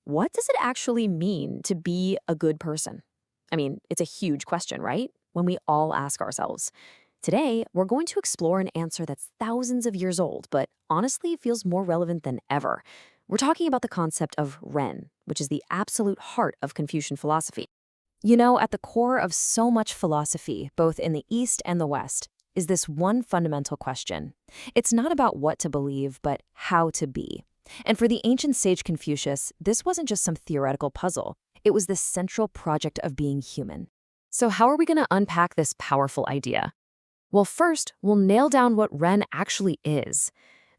what does it actually mean to be a good person? I mean, it's a huge question, right? When we all ask ourselves. Today, we're going to explore an answer that's thousands of years old, but honestly feels more relevant than ever. We're talking about the concept of Ren, which is the absolute heart of Confucian philosophy. You know, at the core of so much philosophy, both in the East and the West, is this one fundamental question. It's not about what to believe, but how to be. And for the ancient sage Confucius, this wasn't just some theoretical puzzle. It was the central project of being human. So how are we going to unpack this powerful idea? Well, first, we'll nail down what Ren actually is.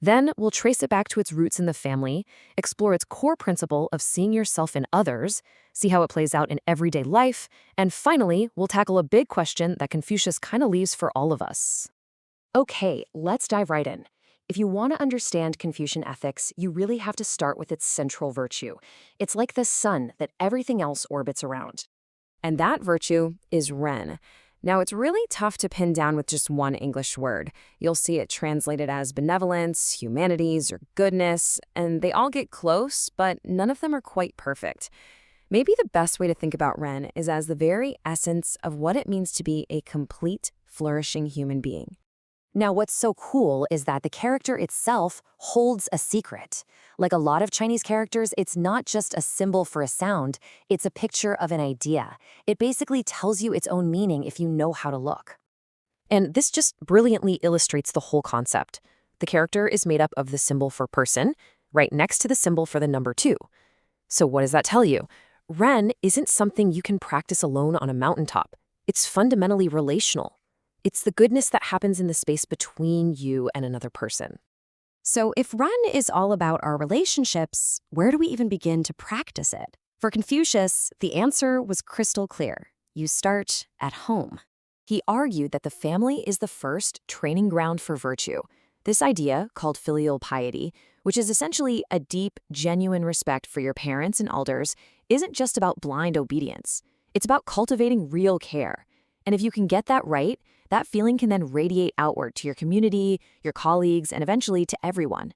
Then we'll trace it back to its roots in the family, explore its core principle of seeing yourself in others, see how it plays out in everyday life, and finally, we'll tackle a big question that Confucius kind of leaves for all of us. Okay, let's dive right in. If you want to understand Confucian ethics, you really have to start with its central virtue. It's like the sun that everything else orbits around. And that virtue is Ren. Now, it's really tough to pin down with just one English word. You'll see it translated as benevolence, humanities, or goodness, and they all get close, but none of them are quite perfect. Maybe the best way to think about Ren is as the very essence of what it means to be a complete, flourishing human being. Now, what's so cool is that the character itself holds a secret. Like a lot of Chinese characters, it's not just a symbol for a sound, it's a picture of an idea. It basically tells you its own meaning if you know how to look. And this just brilliantly illustrates the whole concept. The character is made up of the symbol for person, right next to the symbol for the number 2. So what does that tell you? Ren isn't something you can practice alone on a mountaintop. It's fundamentally relational. It's the goodness that happens in the space between you and another person. So if Ren is all about our relationships, where do we even begin to practice it? For Confucius, the answer was crystal clear. You start at home. He argued that the family is the first training ground for virtue. This idea, called filial piety, which is essentially a deep, genuine respect for your parents and elders, isn't just about blind obedience. It's about cultivating real care. And if you can get that right, that feeling can then radiate outward to your community, your colleagues, and eventually to everyone.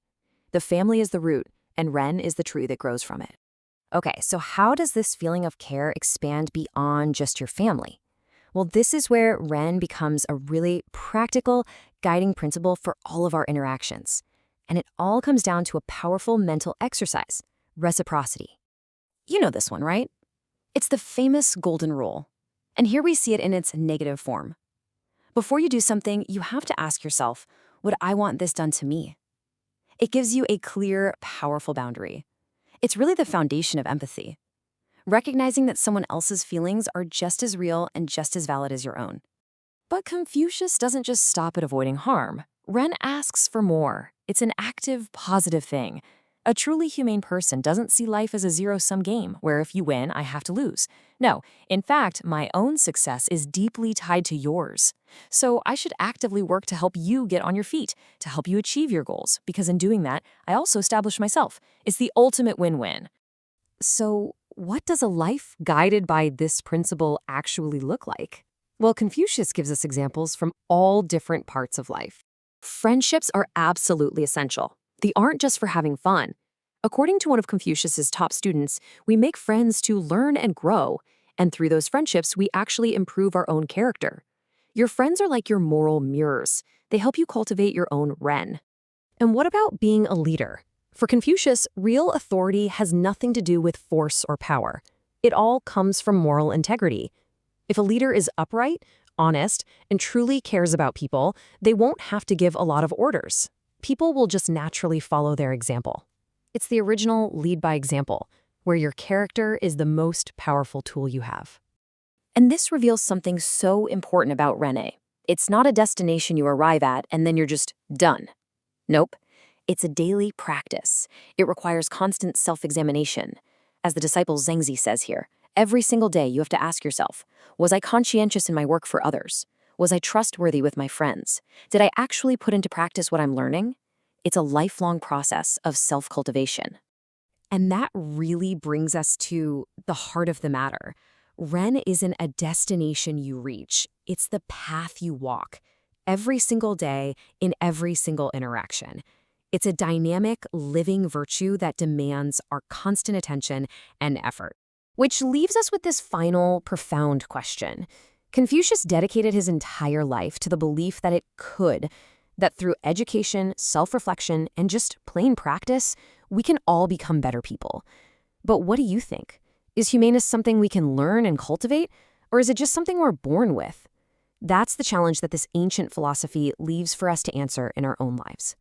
The family is the root, and Ren is the tree that grows from it. Okay, so how does this feeling of care expand beyond just your family? Well, this is where Ren becomes a really practical, guiding principle for all of our interactions. And it all comes down to a powerful mental exercise, reciprocity. You know this one, right? It's the famous golden rule. And here we see it in its negative form. Before you do something, you have to ask yourself, would I want this done to me? It gives you a clear, powerful boundary. It's really the foundation of empathy. Recognizing that someone else's feelings are just as real and just as valid as your own. But Confucius doesn't just stop at avoiding harm. Ren asks for more. It's an active, positive thing. A truly humane person doesn't see life as a zero-sum game, where if you win, I have to lose. No, in fact, my own success is deeply tied to yours. So I should actively work to help you get on your feet, to help you achieve your goals, because in doing that, I also establish myself. It's the ultimate win-win. So what does a life guided by this principle actually look like? Well, Confucius gives us examples from all different parts of life. Friendships are absolutely essential. They aren't just for having fun. According to one of Confucius's top students, we make friends to learn and grow, and through those friendships, we actually improve our own character. Your friends are like your moral mirrors. They help you cultivate your own Ren. And what about being a leader? For Confucius, real authority has nothing to do with force or power. It all comes from moral integrity. If a leader is upright, honest, and truly cares about people, they won't have to give a lot of orders. People will just naturally follow their example. It's the original lead by example, where your character is the most powerful tool you have. And this reveals something so important about Ren. It's not a destination you arrive at and then you're just done. Nope. It's a daily practice. It requires constant self-examination. As the disciple Zhengzi says here, every single day you have to ask yourself, was I conscientious in my work for others? Was I trustworthy with my friends? Did I actually put into practice what I'm learning? It's a lifelong process of self-cultivation. And that really brings us to the heart of the matter. Ren isn't a destination you reach. It's the path you walk every single day in every single interaction. It's a dynamic, living virtue that demands our constant attention and effort. Which leaves us with this final, profound question. Confucius dedicated his entire life to the belief that it could, that through education, self-reflection, and just plain practice, we can all become better people. But what do you think? Is humaneness something we can learn and cultivate, or is it just something we're born with? That's the challenge that this ancient philosophy leaves for us to answer in our own lives.